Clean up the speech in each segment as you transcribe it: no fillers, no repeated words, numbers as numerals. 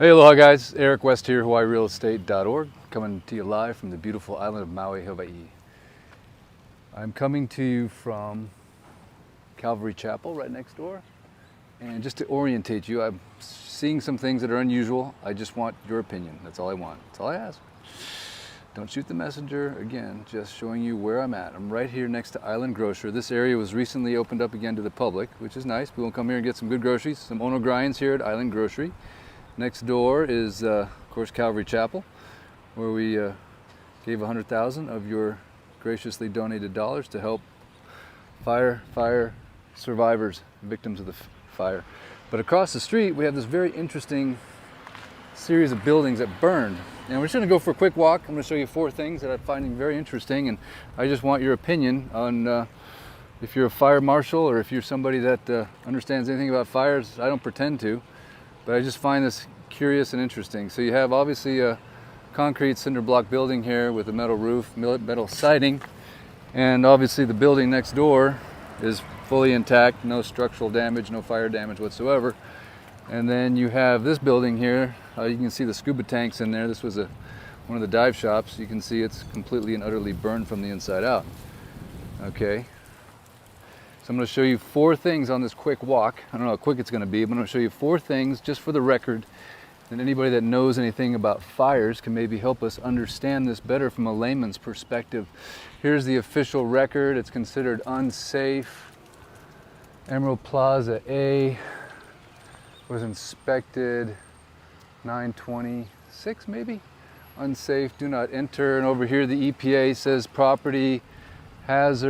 Hey, aloha guys, Eric West here, HawaiiRealEstate.org, coming to you live from the beautiful island of Maui, Hawaii. I'm coming to you from Calvary Chapel right next door, and just to orientate you, I'm seeing some things that are unusual. I just want your opinion, that's all I want, that's all I ask. Don't shoot the messenger, again, just showing you where I'm at. I'm right here next to Island Grocer. This area was recently opened up again to the public, which is nice. People can come here and get some good groceries, some Ono grinds here at Island Grocery. Next door is, of course, Calvary Chapel, where we gave $100,000 of your graciously donated dollars to help fire survivors, victims of the fire. But across the street, we have this very interesting series of buildings that burned. And we're just going to go for a quick walk. I'm going to show you 4 things that I'm finding very interesting, and I just want your opinion on if you're a fire marshal or if you're somebody that understands anything about fires. I don't pretend to. But I just find this curious and interesting. So you have obviously a concrete cinder block building here with a metal roof, metal siding, and obviously the building next door is fully intact, no structural damage, no fire damage whatsoever. And then you have this building here. You can see the scuba tanks in there. This was one of the dive shops. You can see it's completely and utterly burned from the inside out. Okay. So I'm going to show you 4 things on this quick walk. I don't know how quick it's going to be, but I'm going to show you 4 things just for the record. And anybody that knows anything about fires can maybe help us understand this better from a layman's perspective. Here's the official record. It's considered unsafe. Emerald Plaza A was inspected 9/26 maybe. Unsafe, do not enter. And over here the EPA says property is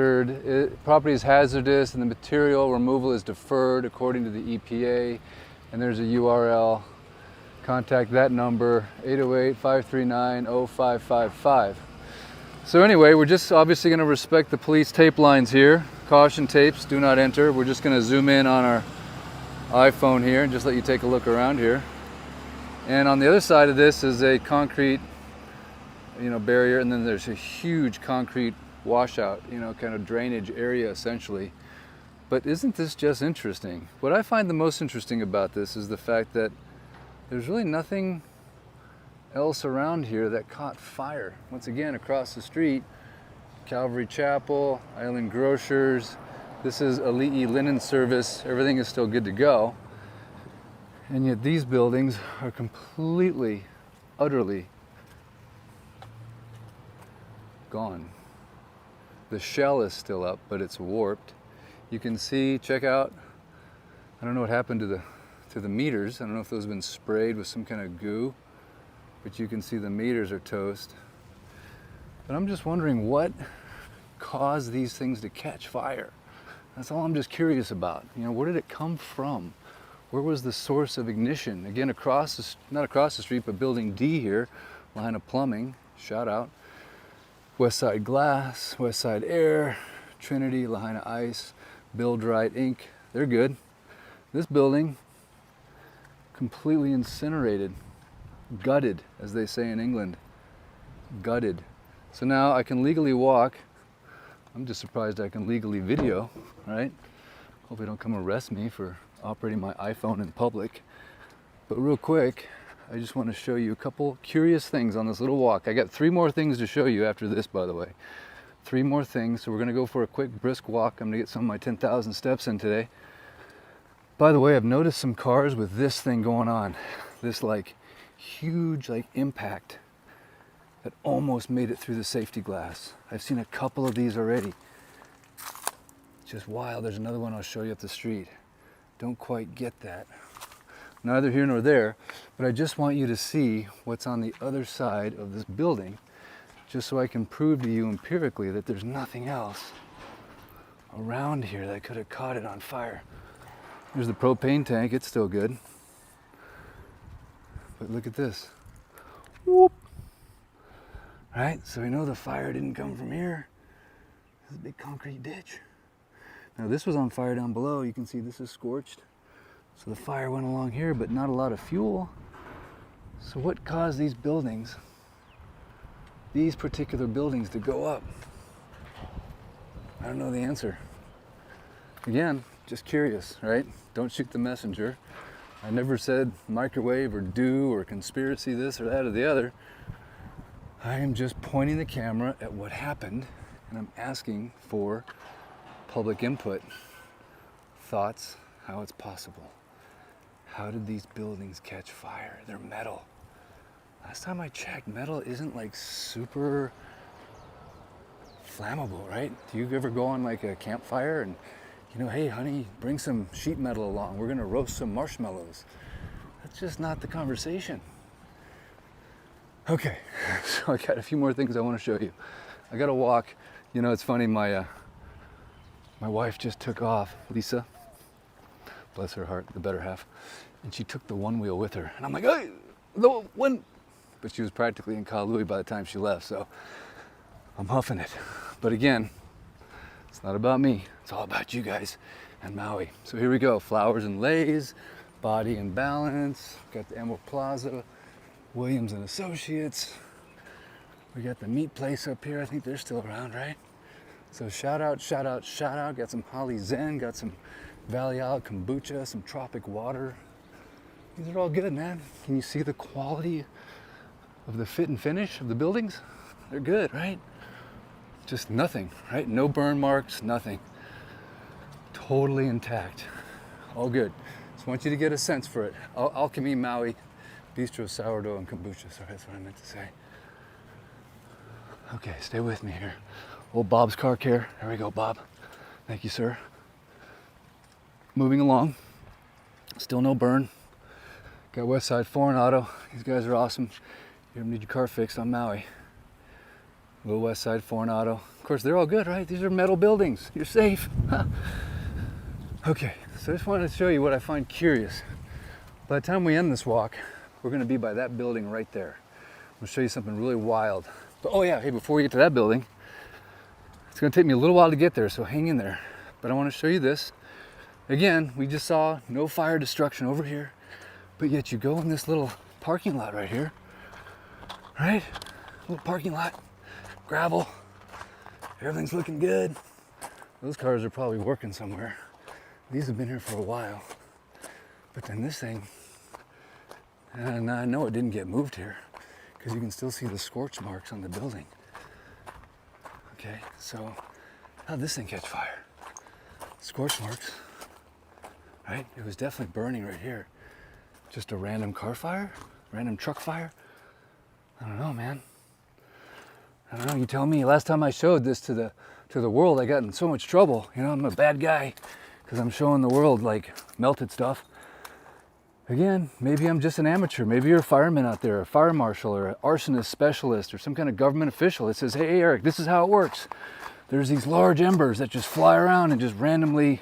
hazardous and the material removal is deferred according to the EPA. And there's a URL. Contact that number, 808-539-0555. So anyway, we're just obviously going to respect the police tape lines here. Caution tapes, do not enter. We're just going to zoom in on our iPhone here and just let you take a look around here. And on the other side of this is a concrete, barrier, and then there's a huge concrete washout, kind of drainage area essentially. But isn't this just interesting? What I find the most interesting about this is the fact that there's really nothing else around here that caught fire. Once again, across the street, Calvary Chapel, Island Grocers, this is Ali'i Linen Service, everything is still good to go. And yet these buildings are completely, utterly gone. The shell is still up, but it's warped. You can see, check out, I don't know what happened to the meters. I don't know if those have been sprayed with some kind of goo, but you can see the meters are toast. But I'm just wondering what caused these things to catch fire. That's all I'm just curious about. Where did it come from? Where was the source of ignition? Again, not across the street, but building D here, Lahaina Plumbing, shout out. Westside Glass, Westside Air, Trinity, Lahaina Ice, Build Right Inc. They're good. This building, completely incinerated, gutted, as they say in England. Gutted. So now I can legally walk. I'm just surprised I can legally video, right? Hope they don't come arrest me for operating my iPhone in public. But real quick, I just want to show you a couple curious things on this little walk. I got 3 more things to show you after this, by the way. 3 more things. So we're going to go for a quick brisk walk. I'm going to get some of my 10,000 steps in today. By the way, I've noticed some cars with this thing going on. This huge impact that almost made it through the safety glass. I've seen a couple of these already. Just wild. There's another one I'll show you up the street. Don't quite get that. Neither here nor there, but I just want you to see what's on the other side of this building, just so I can prove to you empirically that there's nothing else around here that could have caught it on fire. There's the propane tank, it's still good. But look at this. Whoop! Right, so we know the fire didn't come from here. This is a big concrete ditch. Now this was on fire down below. You can see this is scorched. So the fire went along here, but not a lot of fuel. So what caused these particular buildings to go up? I don't know the answer. Again, just curious, right? Don't shoot the messenger. I never said microwave or do or conspiracy this or that or the other. I am just pointing the camera at what happened, and I'm asking for public input, thoughts, how it's possible. How did these buildings catch fire? They're metal. Last time I checked, metal isn't like super flammable, right? Do you ever go on like a campfire and, you know, hey honey, bring some sheet metal along. We're gonna roast some marshmallows. That's just not the conversation. Okay, so I got a few more things I want to show you. I got to walk. You know, it's funny, my wife just took off, Lisa, bless her heart, the better half, and she took the one wheel with her. And I'm like, hey, the one, but she was practically in Kaului by the time she left, so I'm huffing it. But again, it's not about me, it's all about you guys and Maui. So here we go, flowers and leis, body and balance, got the Emerald Plaza, Williams and Associates. We got the meat place up here. I think they're still around, right? So shout out, shout out, shout out. Got some Holly Zen, got some Valley Isle kombucha, some tropic water. These are all good, man. Can you see the quality of the fit and finish of the buildings? They're good, right? Just nothing, right? No burn marks, nothing. Totally intact. All good. Just want you to get a sense for it. Alchemy Maui. Bistro, sourdough, and kombucha. Sorry, that's what I meant to say. Okay, stay with me here. Old Bob's Car Care. There we go, Bob. Thank you, sir. Moving along. Still no burn. Got Westside Foreign Auto. These guys are awesome. You ever need your car fixed on Maui? Little Westside Foreign Auto. Of course, they're all good, right? These are metal buildings. You're safe. Okay, so I just wanted to show you what I find curious. By the time we end this walk, we're going to be by that building right there. I'm going to show you something really wild. But oh yeah, hey, before we get to that building, it's going to take me a little while to get there, so hang in there. But I want to show you this. Again, we just saw no fire destruction over here, but yet you go in this little parking lot right here, right? Little parking lot, gravel, everything's looking good. Those cars are probably working somewhere. These have been here for a while. But then this thing, and I know it didn't get moved here because you can still see the scorch marks on the building. Okay, so how'd this thing catch fire? Scorch marks, right? It was definitely burning right here. Just a random car fire? Random truck fire? I don't know, man. I don't know, you tell me. Last time I showed this to the world, I got in so much trouble. You know, I'm a bad guy because I'm showing the world like melted stuff. Again, maybe I'm just an amateur. Maybe you're a fireman out there, a fire marshal or an arsonist specialist or some kind of government official that says, hey, Eric, this is how it works. There's these large embers that just fly around and just randomly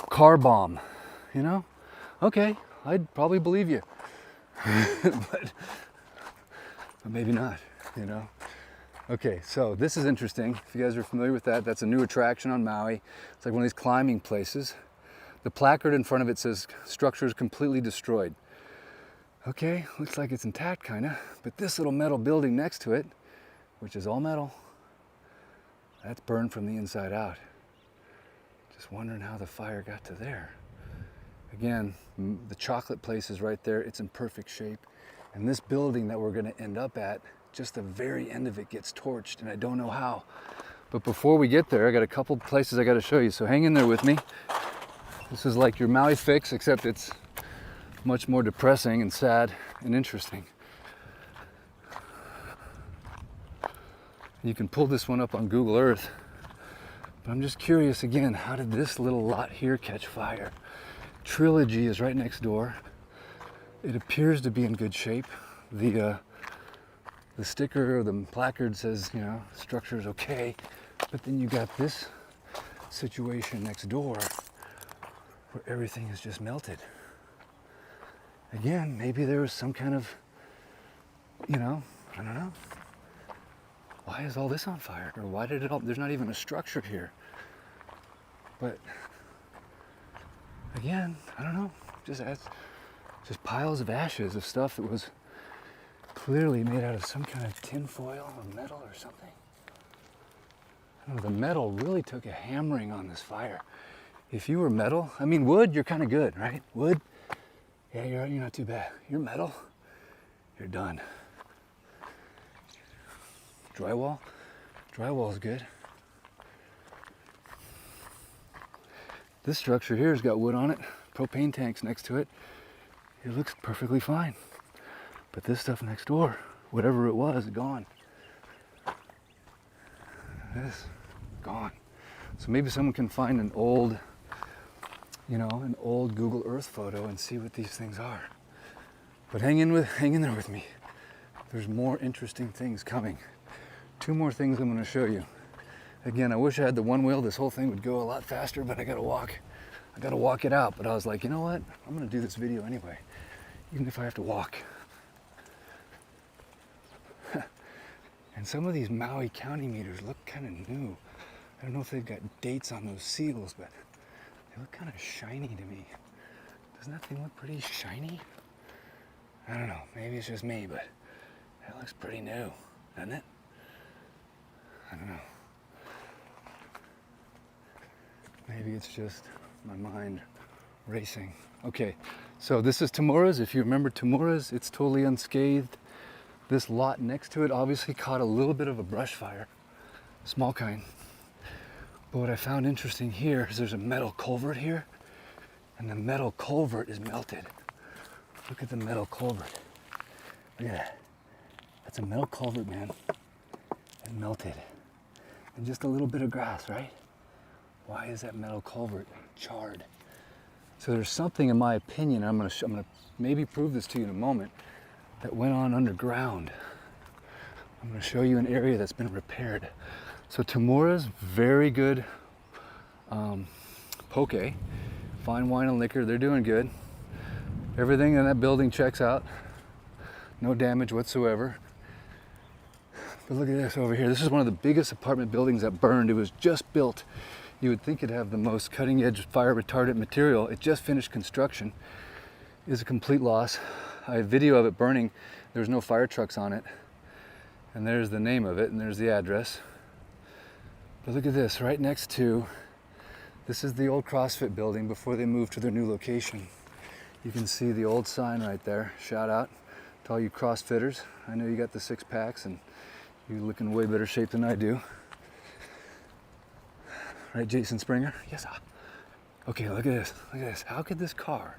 car bomb, you know? Okay, I'd probably believe you. but maybe not, you know? Okay, so this is interesting. If you guys are familiar with that, that's a new attraction on Maui. It's like one of these climbing places. The placard in front of it says, structure is completely destroyed. Okay, looks like it's intact kinda, but this little metal building next to it, which is all metal, that's burned from the inside out. Just wondering how the fire got to there. Again, the chocolate place is right there, it's in perfect shape. And this building that we're gonna end up at, just the very end of it gets torched, and I don't know how. But before we get there, I got a couple places I gotta show you, so hang in there with me. This is like your Maui fix, except it's much more depressing and sad and interesting. You can pull this one up on Google Earth. But I'm just curious again, how did this little lot here catch fire? Trilogy is right next door. It appears to be in good shape. The sticker or the placard says, you know, structure is okay. But then you got this situation next door where everything is just melted. Again, maybe there was some kind of, you know, I don't know. Why is all this on fire? Or why did it all, there's not even a structure here. But again, I don't know, just piles of ashes of stuff that was clearly made out of some kind of tin foil or metal or something. I don't know, the metal really took a hammering on this fire. If you were metal, I mean wood, you're kind of good, right? Wood, Yeah, you're not too bad. You're metal. You're done. Drywall. Drywall's good. This structure here has got wood on it, propane tanks next to it. It looks perfectly fine. But this stuff next door, whatever it was, gone. This, gone. So maybe someone can find an old, an old Google Earth photo and see what these things are. But hang in there with me. There's more interesting things coming. 2 more things I'm going to show you. Again, I wish I had the one wheel. This whole thing would go a lot faster, but I gotta walk it out. But I was like, you know what? I'm gonna do this video anyway, even if I have to walk. And some of these Maui County meters look kind of new. I don't know if they've got dates on those seals, but they look kind of shiny to me. Doesn't that thing look pretty shiny? I don't know, maybe it's just me, but it looks pretty new, doesn't it? I don't know. Maybe it's just my mind racing. Okay, so this is Tamura's. If you remember Tamura's, it's totally unscathed. This lot next to it obviously caught a little bit of a brush fire, small kind. But what I found interesting here is there's a metal culvert here, and the metal culvert is melted. Look at the metal culvert. Look at that. That's a metal culvert, man. It melted. And just a little bit of grass, right? Why is that metal culvert charred? So there's something, in my opinion, I'm gonna maybe prove this to you in a moment, that went on underground. I'm gonna show you an area that's been repaired. So Tamura's, very good poke, fine wine and liquor, they're doing good. Everything in that building checks out. No damage whatsoever. But look at this over here. This is one of the biggest apartment buildings that burned. It was just built. You would think it'd have the most cutting edge fire retardant material. It just finished construction. It is a complete loss. I have video of it burning. There's no fire trucks on it. And there's the name of it and there's the address. But look at this, right next to, this is the old CrossFit building before they moved to their new location. You can see the old sign right there. Shout out to all you CrossFitters. I know you got the 6-packs and you look in way better shape than I do. Right, Jason Springer? Yes, sir. Okay, look at this. Look at this. How could this car?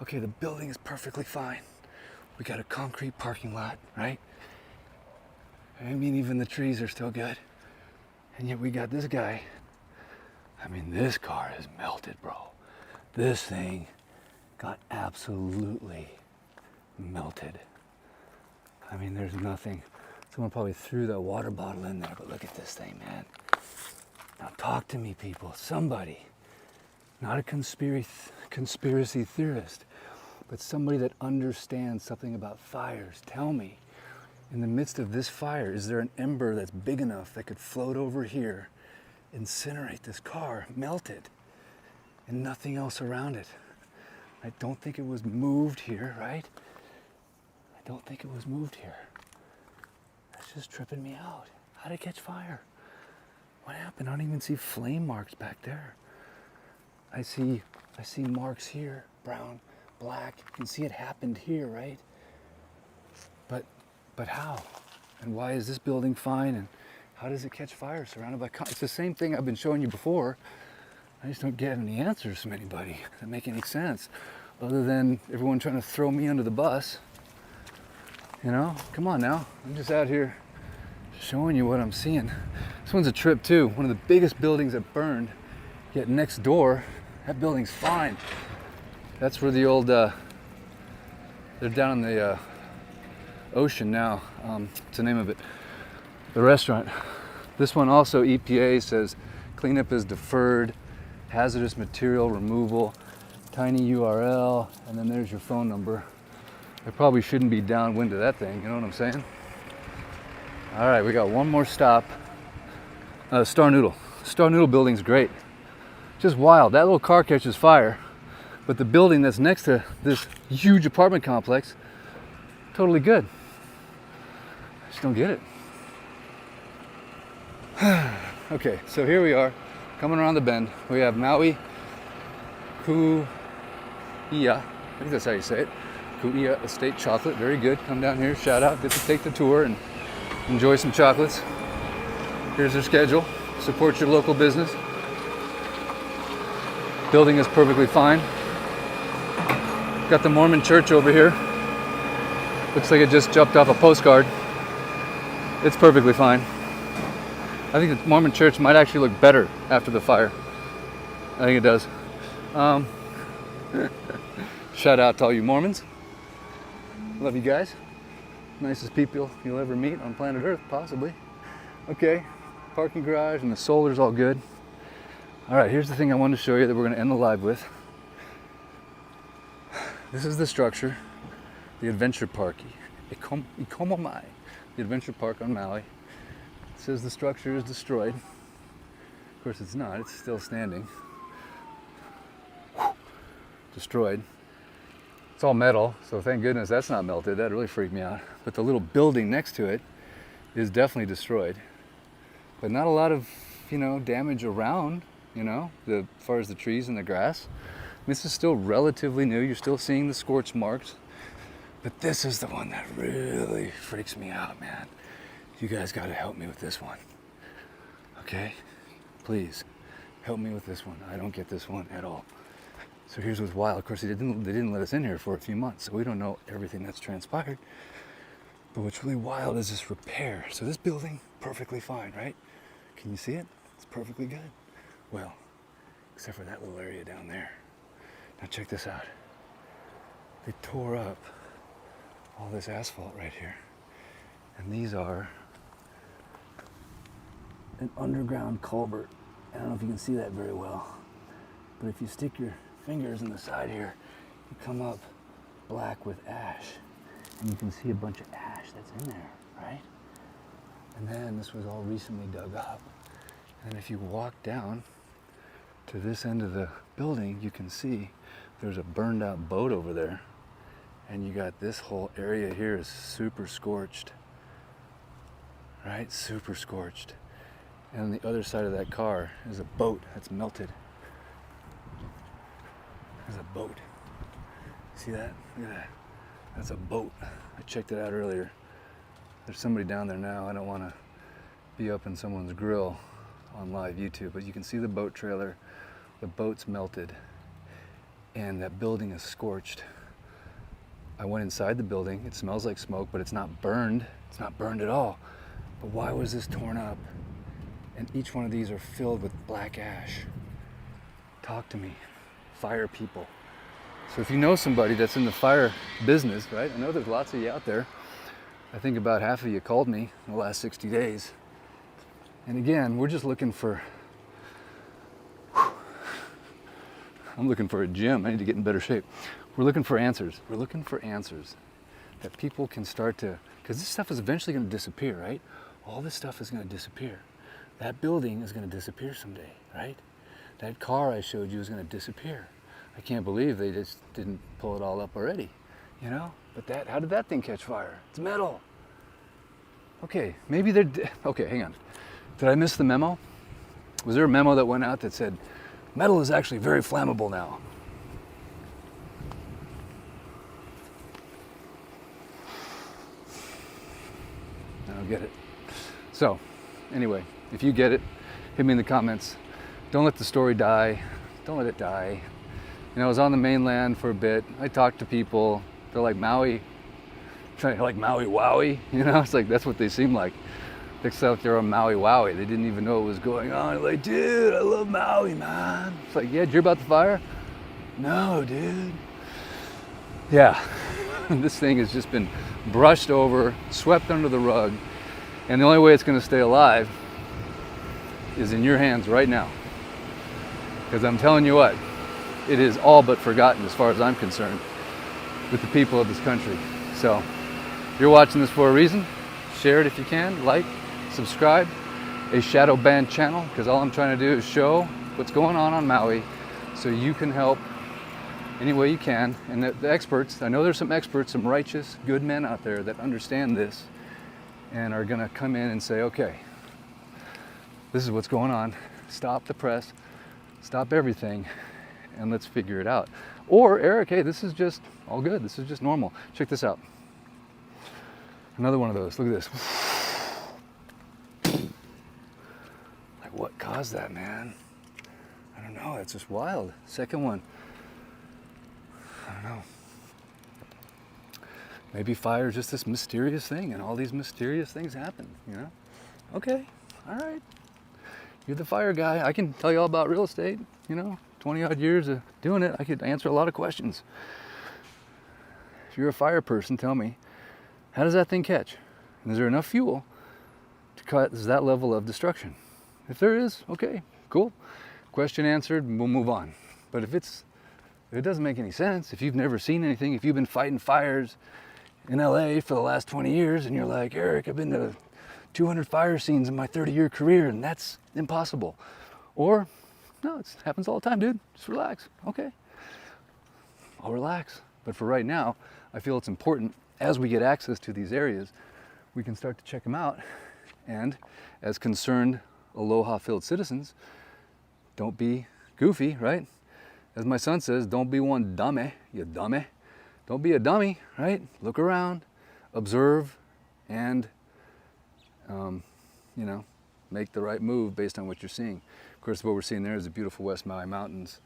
Okay, the building is perfectly fine. We got a concrete parking lot, right? I mean, even the trees are still good. And yet we got this guy. I mean, this car is melted, bro. This thing got absolutely melted. I mean, there's nothing. Someone probably threw that water bottle in there, but look at this thing, man. Now talk to me, people. Somebody, not a conspiracy theorist, but somebody that understands something about fires. Tell me, in the midst of this fire, is there an ember that's big enough that could float over here, incinerate this car, melt it, and nothing else around it? I don't think it was moved here, right? I don't think it was moved here. That's just tripping me out. How'd it catch fire? What happened? I don't even see flame marks back there. I see marks here, brown, black. You can see it happened here, right? But how? And why is this building fine? And how does it catch fire surrounded by it's the same thing I've been showing you before. I just don't get any answers from anybody that make any sense, other than everyone trying to throw me under the bus. You know, come on now. I'm just out here showing you what I'm seeing. This one's a trip too. One of the biggest buildings that burned, yet next door, that building's fine. That's where the old, they're down in the ocean now. What's the name of it? The restaurant. This one also, EPA says cleanup is deferred, hazardous material removal, tiny URL, and then there's your phone number. I probably shouldn't be downwind of that thing, you know what I'm saying? All right, we got one more stop. Star Noodle. Star Noodle building's great. Just wild. That little car catches fire, but the building that's next to this huge apartment complex, totally good. I just don't get it. Okay, so here we are, coming around the bend. We have Maui Kuia I think that's how you say it. Kuia Estate Chocolate, very good. Come down here, shout out, get to take the tour and enjoy some chocolates. Here's their schedule. Support your local business. Building is perfectly fine. Got the Mormon church over here. Looks like it just jumped off a postcard. It's perfectly fine. I think the Mormon church might actually look better after the fire. I think it does. Shout out to all you Mormons. Love you guys. Nicest people you'll ever meet on planet Earth, possibly. Okay, parking garage and the solar's all good. All right, here's the thing I wanted to show you that we're going to end the live with. This is the structure, the adventure park, Ikomomai, the adventure park on Maui. It says the structure is destroyed. Of course it's not, it's still standing. Destroyed. It's all metal, so thank goodness that's not melted. That really freaked me out. But the little building next to it is definitely destroyed. But not a lot of, damage around, as far as the trees and the grass. This is still relatively new. You're still seeing the scorch marks. But this is the one that really freaks me out, man. You guys got to help me with this one. Okay? Please, help me with this one. I don't get this one at all. So here's what's wild. Of course, they didn't let us in here for a few months, so we don't know everything that's transpired. But what's really wild is this repair. So this building, perfectly fine, right? Can you see it? It's perfectly good. Well, except for that little area down there. Now check this out. They tore up all this asphalt right here. And these are an underground culvert. I don't know if you can see that very well. But if you stick your fingers in the side here, you come up black with ash. And you can see a bunch of ash that's in there, right? And then this was all recently dug up. And if you walk down to this end of the building, you can see there's a burned out boat over there. And you got this whole area here is super scorched. Right? Super scorched. And on the other side of that car is a boat that's melted. There's a boat. See that? Look at that. That's a boat. I checked it out earlier. There's somebody down there now. I don't want to be up in someone's grill on live YouTube, but you can see the boat trailer. The boat's melted and that building is scorched. I went inside the building. It smells like smoke, but it's not burned. It's not burned at all. But why was this torn up? And each one of these are filled with black ash. Talk to me. Fire people. So if you know somebody that's in the fire business, right? I know there's lots of you out there. I think about half of you called me in the last 60 days. And again, we're just looking for, I'm looking for a gym. I need to get in better shape. We're looking for answers. We're looking for answers that people can start to, because this stuff is eventually going to disappear, right? All this stuff is going to disappear. That building is going to disappear someday, right? That car I showed you is going to disappear. I can't believe they just didn't pull it all up already, But how did that thing catch fire? It's metal. Okay, maybe okay, hang on. Did I miss the memo? Was there a memo that went out that said, metal is actually very flammable now? I don't get it. So, anyway, if you get it, hit me in the comments. Don't let the story die. Don't let it die. I was on the mainland for a bit. I talked to people. They're like Maui, like Maui Wowie. It's like that's what they seem like. Except they're on Maui Wowie. They didn't even know what was going on. They're like, dude, I love Maui, man. It's like, yeah, did you hear about the fire? No, dude. Yeah, this thing has just been brushed over, swept under the rug. And the only way it's going to stay alive is in your hands right now. Because I'm telling you what, it is all but forgotten as far as I'm concerned with the people of this country. So, you're watching this for a reason. Share it if you can, like, subscribe, a shadow banned channel, because all I'm trying to do is show what's going on Maui so you can help any way you can. And the experts, I know there's some experts, some righteous, good men out there that understand this and are gonna come in and say, okay, this is what's going on. Stop the press, stop everything, and let's figure it out. Or, Eric, hey, this is just all good. This is just normal. Check this out. Another one of those. Look at this. Like, what caused that, man? I don't know. It's just wild. Second one. I don't know. Maybe fire is just this mysterious thing, and all these mysterious things happen, you know? Okay, all right. You're the fire guy. I can tell you all about real estate, you know? 20 odd years of doing it, I could answer a lot of questions. If you're a fire person, tell me, how does that thing catch? And is there enough fuel to cause that level of destruction? If there is, okay, cool. Question answered, we'll move on. But if it doesn't make any sense, if you've never seen anything, if you've been fighting fires in LA for the last 20 years and you're like, Eric, I've been to 200 fire scenes in my 30-year career and that's impossible. Or, no, it happens all the time, dude. Just relax. Okay. I'll relax. But for right now, I feel it's important as we get access to these areas, we can start to check them out. And as concerned, aloha-filled citizens, don't be goofy, right? As my son says, don't be one dummy, you dummy. Don't be a dummy, right? Look around, observe, and, you know, make the right move based on what you're seeing. Of course, what we're seeing there is the beautiful West Maui Mountains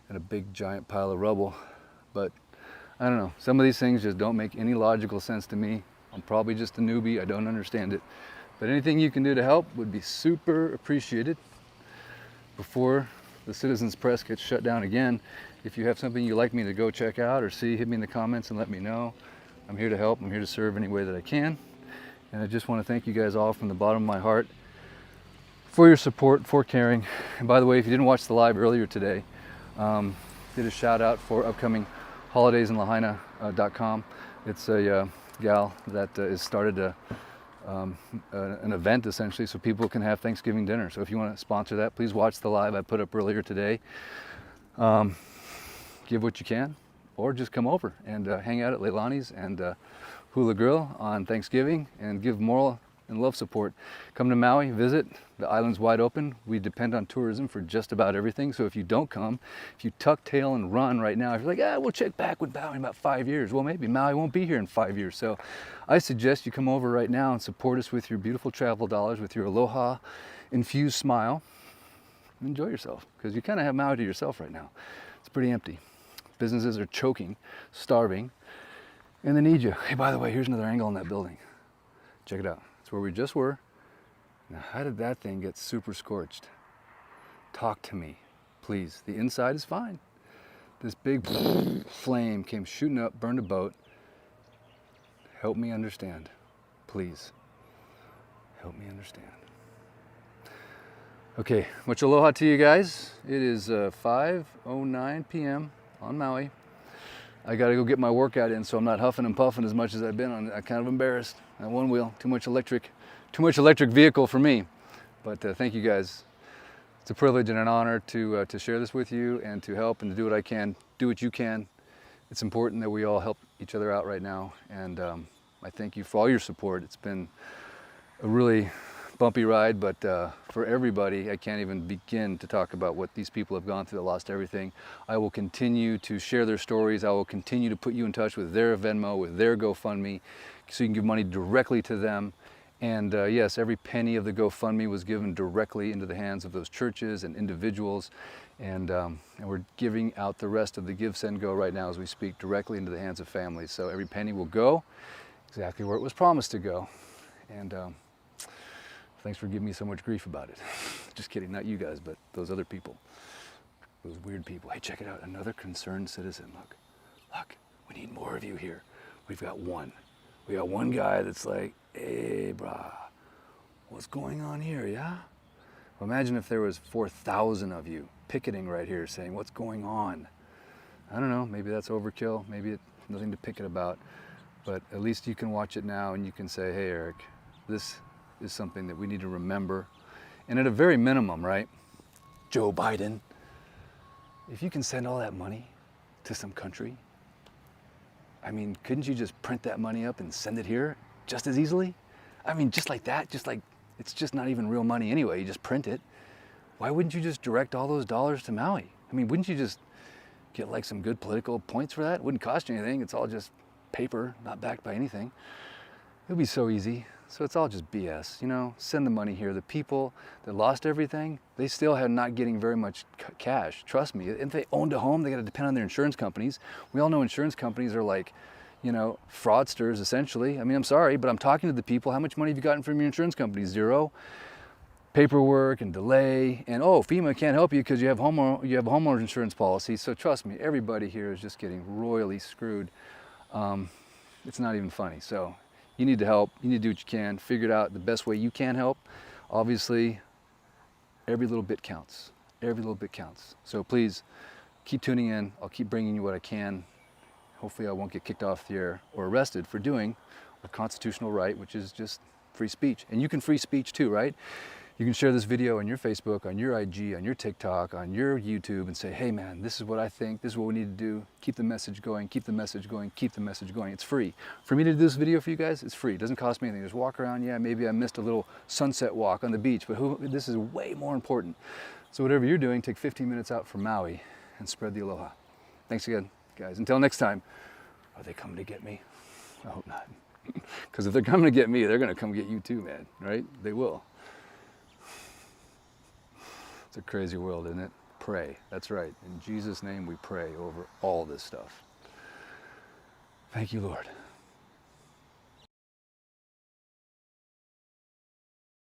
and a big giant pile of rubble. But I don't know, some of these things just don't make any logical sense to me. I'm probably just a newbie, I don't understand it. But anything you can do to help would be super appreciated before the Citizens Press gets shut down again. If you have something you'd like me to go check out or see, hit me in the comments and let me know. I'm here to help, I'm here to serve any way that I can. And I just want to thank you guys all from the bottom of my heart for your support, for caring. And by the way, if you didn't watch the live earlier today, did a shout out for upcoming holidaysinlahaina.com. It's a gal that has started an event essentially so people can have Thanksgiving dinner. So if you want to sponsor that, please watch the live I put up earlier today. Give what you can, or just come over and hang out at Leilani's and Hula Grill on Thanksgiving and give moral and love support. Come to Maui, visit. The island's wide open. We depend on tourism for just about everything. So if you don't come, if you tuck tail and run right now, if you're like, we'll check back with Maui in about 5 years. Well, maybe Maui won't be here in 5 years. So I suggest you come over right now and support us with your beautiful travel dollars, with your aloha infused smile. Enjoy yourself, because you kind of have Maui to yourself right now. It's pretty empty. Businesses are choking, starving, and they need you. Hey, by the way, here's another angle on that building. Check it out. It's where we just were. Now, how did that thing get super scorched? Talk to me, please. The inside is fine. This big flame came shooting up, burned a boat. Help me understand, please. Help me understand. Okay, much aloha to you guys. It is 5:09 p.m. on Maui. I gotta go get my workout in so I'm not huffing and puffing as much as I've been on. I'm kind of embarrassed. That one wheel, too much electric vehicle for me. But thank you guys. It's a privilege and an honor to share this with you and to help and to do what I can, do what you can. It's important that we all help each other out right now. And I thank you for all your support. It's been a really bumpy ride, but for everybody, I can't even begin to talk about what these people have gone through that lost everything. I will continue to share their stories. I will continue to put you in touch with their Venmo, with their GoFundMe, so you can give money directly to them. And yes, every penny of the GoFundMe was given directly into the hands of those churches and individuals. And we're giving out the rest of the Give, Send, Go right now as we speak, directly into the hands of families. So every penny will go exactly where it was promised to go. And thanks for giving me so much grief about it. Just kidding, not you guys, but those other people. Those weird people. Hey, check it out, another concerned citizen. Look, we need more of you here. We've got one. We got one guy that's like, hey, brah, what's going on here, yeah? Well, imagine if there was 4,000 of you picketing right here saying, what's going on? I don't know, maybe that's overkill, maybe it's nothing to picket about, but at least you can watch it now and you can say, hey, Eric, this is something that we need to remember. And at a very minimum, right, Joe Biden, if you can send all that money to some country, I mean, couldn't you just print that money up and send it here just as easily? I mean, just like that, just like, it's just not even real money anyway, you just print it. Why wouldn't you just direct all those dollars to Maui? I mean, wouldn't you just get like some good political points for that. It wouldn't cost you anything. It's all just paper, not backed by anything. It would be so easy. So it's all just BS, you know, send the money here. The people that lost everything, they still are not getting very much cash. Trust me, if they owned a home, they got to depend on their insurance companies. We all know insurance companies are like, you know, fraudsters essentially. I mean, I'm sorry, but I'm talking to the people. How much money have you gotten from your insurance company? Zero. Paperwork and delay, and oh, FEMA can't help you because you have homeowner insurance policy. So trust me, everybody here is just getting royally screwed. It's not even funny. So you need to help. You need to do what you can. Figure it out the best way you can help. Obviously, every little bit counts. Every little bit counts. So please keep tuning in. I'll keep bringing you what I can. Hopefully I won't get kicked off the air or arrested for doing a constitutional right, which is just free speech. And you can free speech too, right? You can share this video on your Facebook, on your IG, on your TikTok, on your YouTube and say, hey man, this is what I think, this is what we need to do. Keep the message going, keep the message going, keep the message going. It's free. For me to do this video for you guys, it's free. It doesn't cost me anything. Just walk around. Yeah, maybe I missed a little sunset walk on the beach, but this is way more important. So whatever you're doing, take 15 minutes out from Maui and spread the aloha. Thanks again, guys. Until next time, are they coming to get me? I hope not. Because if they're coming to get me, they're going to come get you too, man, right? They will. It's a crazy world, isn't it? Pray. That's right. In Jesus' name we pray over all this stuff. Thank you, Lord.